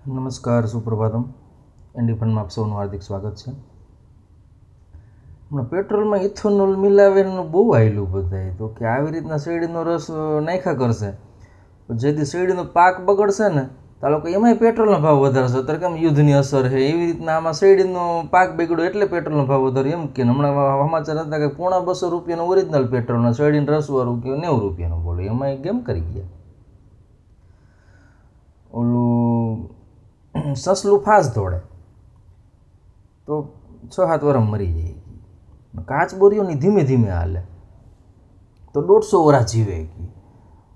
નમસ્કાર, સુપ્રભાતમ. એનડી ફંડમાં આપ સૌનું હાર્દિક સ્વાગત છે. હમણાં પેટ્રોલમાં ઇથોનોલ મિલાવેનું બહુ આવેલું બધાય તો કે આવી રીતના શેરડીનો રસ નાખ્યા કરશે, જેથી શેરડીનો પાક બગડશે ને તો આ લોકો એમાંય પેટ્રોલનો ભાવ વધારશે. અત્યારે કેમ યુદ્ધની અસર છે એવી રીતના આમાં શેરડીનો પાક બગડ્યો એટલે પેટ્રોલનો ભાવ વધાર્યો એમ કે હમણાં સમાચાર હતા કે ₹250 ઓરિજિનલ પેટ્રોલના શેરડીને રસવાળું કે ₹90 બોલો, એમાં કેમ કરી ગયા. ઓલું સસલું ફાસ્ટ દોડે તો 6-7 વર્ષ મરી જાય. કાચ બોરીઓની ધીમે ધીમે હાલે તો 150 વર્ષ જીવે.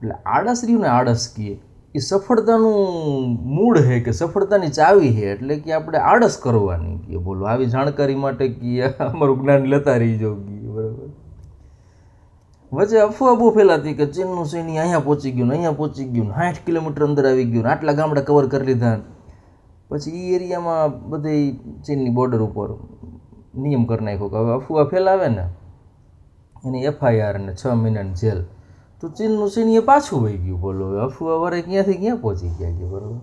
એટલે આળસ રહ્યું ને, આળસ કીએ એ સફળતાનું મૂળ છે કે સફળતાની ચાવી છે. એટલે કે આપણે આળસ કરવાની કીએ. બોલો, આવી જાણકારી માટે કીએ અમારું જ્ઞાન લેતા રહી જાઓ કીએ. બરાબર. વચ્ચે અફવા બહુ ફેલાતી કે ચીનનું સૈન્ય અહીંયા પહોંચી ગયું ને અહીંયા પહોંચી ગયું ને 60 કિલોમીટર અંદર આવી ગયું ને આટલા ગામડા કવર કરી લીધા. પછી એ એરિયામાં બધે ચીનની બોર્ડર ઉપર નિયમ કરી નાખ્યો કે હવે અફવા ફેલાવે ને એની FIR ને 6 મહિનાની જેલ. તો ચીનનું સૈન્ય પાછું વહી ગયું. બોલો, અફવા વરે ક્યાંથી ક્યાં પહોંચી ગયા કે. બરાબર.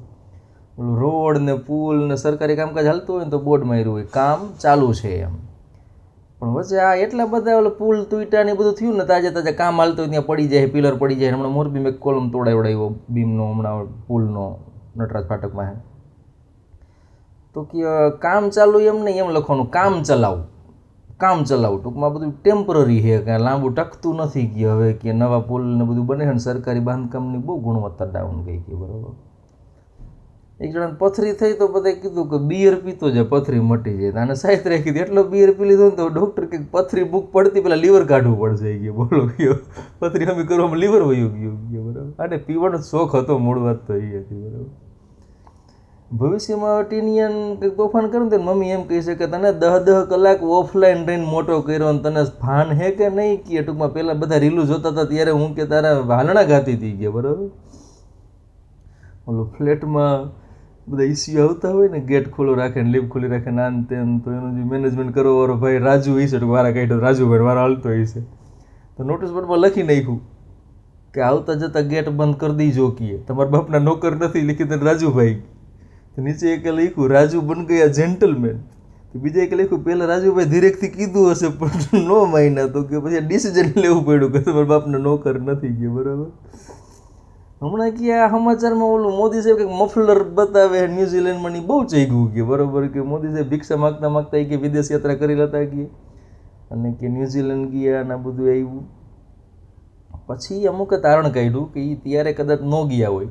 ઓલું રોડ ને પુલ ને સરકારી કામકાજ હાલતું હોય ને તો બોર્ડ માર્યું હોય કામ ચાલુ છે એમ. પણ વચ્ચે આ એટલા બધા ઓલા પુલ તૂટ્યા ને બધું થયું ને તાજે કામ હાલતું હોય ત્યાં પડી જાય, પિલર પડી જાય. હમણાં મોરબીમાં એક કોલમ તોડાવડાવ્યો બીમનો, હમણાં પુલનો નટરાજ ફાટકમાં. તો કે કામ ચાલુ એમ નહીં, એમ લખવાનું કામ ચલાવું. ટૂંકમાં બધું ટેમ્પરરી છે, કાંઈ લાંબુ ટકતું નથી કે હવે કે નવા પુલ ને બધું બને છે ને સરકારી બાંધકામની બહુ ગુણવત્તા ડાઉન ગઈ કે. બરાબર. એક જણાને પથરી થઈ તો બધાએ કીધું કે બિયર પીતો જાય પથરી મટી જાય. આને સાહિત્ય રાખી દીધું. એટલો બિયર પી લીધો ને તો ડૉક્ટર કે પથરી બુક પડતી પહેલાં લીવર કાઢવું પડશે કે. બોલો, ગયો પથરી હમી કરવામાં લીવર વયું ગયું. બરાબર. અને પીવાનો શોખ હતો, મૂળ વાત તો એ હતી. બરાબર. ભવિષ્યમાં ટીનિયન કંઈક તોફાન કરે ને તો મમ્મી એમ કહી છે કે તને 10 કલાક ઓફલાઈન રહીને મોટો કર્યો ને તને ભાન હે કે નહીં કે. ટૂંકમાં પહેલાં બધા રીલું જોતા હતા ત્યારે હું કે તારા હાલણા ગાતી હતી ગયા. બરાબર. ઓલું ફ્લેટમાં બધા ઇસ્યુ આવતા હોય ને, ગેટ ખુલ્લો રાખે ને લિફ્ટ ખુલ્લી રાખે ને આમ તેમ, તો એનું જે મેનેજમેન્ટ કરવા વાળો ભાઈ રાજુ હશે, તો વારા કાઢ્યો રાજુભાઈ વારા હાલતો હશે તો નોટિસ બોર્ડમાં લખી નાખ્યું કે આવતા જતાં ગેટ બંધ કરી દીજો કીએ, તમારા બાપના નોકર નથી. લીખી તને રાજુભાઈ. તો નીચે એક લખ્યું રાજુ બન ગયા જેન્ટલમેન. તો બીજા એક લખ્યું પહેલાં રાજુભાઈ ધીરેકથી કીધું હશે પણ નો માન્યા, તો કે પછી ડિસિઝન લેવું પડ્યું કે તમારા બાપના નોકર નથી ગયો. બરાબર. હમણાં કે આ સમાચારમાં ઓલું મોદી સાહેબ કંઈક મફલર બતાવે ન્યૂઝીલેન્ડમાં ની બહુ ચાગ્યું કે. બરાબર. કે મોદી સાહેબ ભિક્ષા માગતા માગતા કે વિદેશ યાત્રા કરી લેતા કે અને કે ન્યૂઝીલેન્ડ ગયા અને બધું આવ્યું. પછી અમુકે તારણ કાઢ્યું કે એ ત્યારે કદાચ ન ગયા હોય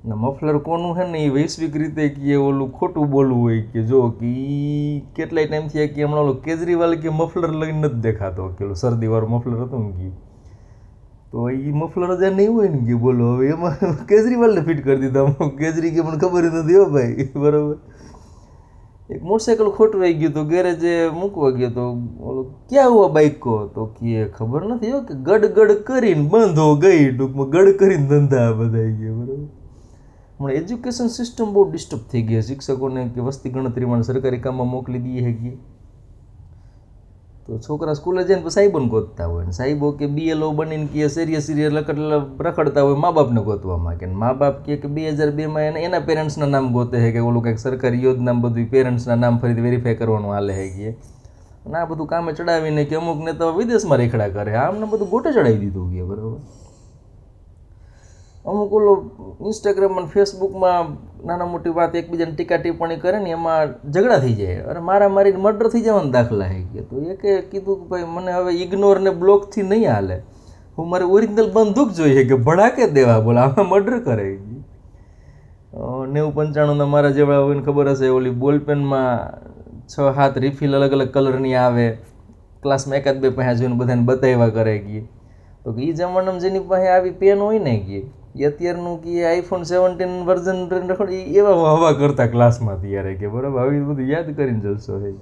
ને મફલર કોનું છે ને એ વૈશ્વિક રીતે કે ઓલું ખોટું બોલવું હોય કે જો કે એ કેટલાય ટાઈમ થયા કે હમણાં ઓલું કેજરીવાલ કે મફલર લઈને નથી દેખાતો કે ઓલું શરદીવાળું મફલર હતું ને કે તો એ મફલર જ નહીં હોય ને કે. બોલો, હવે એમાં કેજરીવાલને ફિટ કરી દીધા. કેજરી કે મને ખબર નથી હો ભાઈ. બરાબર. એક મોટરસાઇકલ ખોટવાઈ ગયું તો ગેરેજે મૂકવા ગયો તો ઓલો ક્યાં હુઆ બાઇક કો, તો કે ખબર નથી હો કે ગડ કરીને બંધ હો ગઈ. ટૂંકમાં ગડ કરીને ધંધા બધા ગયા. બરાબર. હમણાં એજ્યુકેશન સિસ્ટમ બહુ ડિસ્ટર્બ થઈ ગઈ. શિક્ષકોને કે વસ્તી ગણતરીમાં સરકારી કામમાં મોકલી દઈએ કે તો છોકરા સ્કૂલે જઈને પછી સાહેબોને ગોતતા હોય ને સાહેબો કે BLO બનીને કે સિરિયસ રખડતા હોય મા બાપને ગોતવામાં કે મા બાપ કે 2002માં એના પેરેન્ટ્સના નામ ગોતે છે કે ઓલું કંઈક સરકારી યોજના બધું પેરેન્ટ્સના નામ ફરીથી વેરીફાઈ કરવાનું હાલે છે કે. અને આ બધું કામે ચડાવીને કે અમુક નેતા વિદેશમાં રેખડા કરે. આમને બધું ગોટે ચડાવી દીધું કે. બરાબર. અમુક ઓલો ઇન્સ્ટાગ્રામમાં ફેસબુકમાં નાના મોટી વાત એકબીજાને ટીકા ટિપ્પણી કરે ને એમાં ઝઘડા થઈ જાય. અરે મારા મારીને મર્ડર થઈ જવાના દાખલા છે કે. તો એકે કીધું કે ભાઈ મને હવે ઇગ્નોર ને બ્લોકથી નહીં હાલે, હું મારે ઓરિજિનલ બંદૂક જોઈએ કે ભડાકે દેવા. બોલે આમાં મર્ડર કરે. 90-95ના મારા જેવડા હોય ને ખબર હશે, ઓલી બોલપેનમાં 6-7 રિફિલ અલગ અલગ કલરની આવે, ક્લાસમાં 1-2 પાસે જોઈને બધાને બતાવ્યા કરે કે. તો એ જમાનામાં જેની પાસે આવી પેન હોય ને કે એ અત્યારનું કે iPhone 17 વર્ઝન રખડી એવા હવા કરતા ક્લાસમાં ત્યારે કે. બરાબર. આવી બધું યાદ કરીને જલસો છે.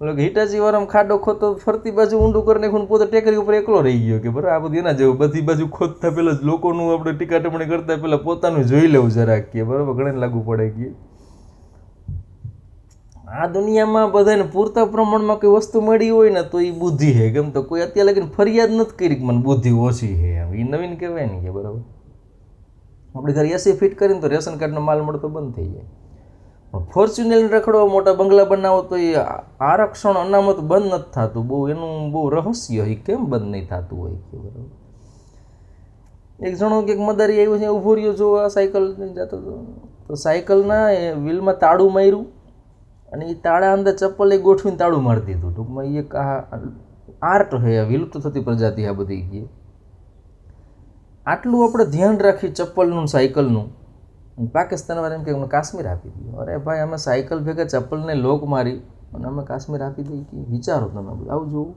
ઓલો હિટાચી વાળામાં ખાડો ખોતો ફરતી બાજુ ઊંડું કરી નાખ્યું, પોતે ટેકરી ઉપર એકલો રહી ગયો કે. બરાબર. આ બધું એના જેવું બધી બાજુ ખોદતા પહેલાં જ લોકોનું આપણે ટીકા ટિપ્પણી કરતા પહેલાં પોતાનું જોઈ લેવું જરાક કે. બરાબર. ઘણે લાગુ પડે કે આ દુનિયામાં બધાને પૂરતા પ્રમાણમાં કોઈ વસ્તુ મળી હોય ને તો એ બુદ્ધિ છે. કેમ તો કોઈ અત્યારે લગીને ફરિયાદ નથી કરી કે મને બુદ્ધિ ઓછી છે. એમ એ નવીન કહેવાય ને કે. બરાબર. આપણે ઘરે એસી ફિટ કરીને તો રેશન કાર્ડનો માલ મળતો બંધ થઈ જાય. પણ ફોર્ચ્યુનરને રખડો, મોટા બંગલા બનાવો તો એ આરક્ષણ અનામત બંધ નથી થતું. બહુ એનું બહુ રહસ્ય એ કેમ બંધ નહીં થતું હોય કે બરાબર. એક જણો કંઈક મદારી આવ્યું છે, ઊભો રહ્યો જો આ સાયકલ જતો હતો તો સાયકલના વ્હીલમાં તાળું માર્યું અને એ તાળા અંદર ચપ્પલ એ ગોઠવીને તાળું મારી દીધું. ટૂંકમાં એક આર્ટ હે, વિલુપ્ત થતી પ્રજાતિ આ બધી ગઈ. આટલું આપણે ધ્યાન રાખી ચપ્પલનું, સાયકલનું. પાકિસ્તાનવાળા એમ કે અમને કાશ્મીર આપી દઈએ. અરે ભાઈ, અમે સાયકલ ભેગા ચપ્પલને લોક મારી અને અમે કાશ્મીર આપી દઈએ કે વિચારો તમે આવું જોવું.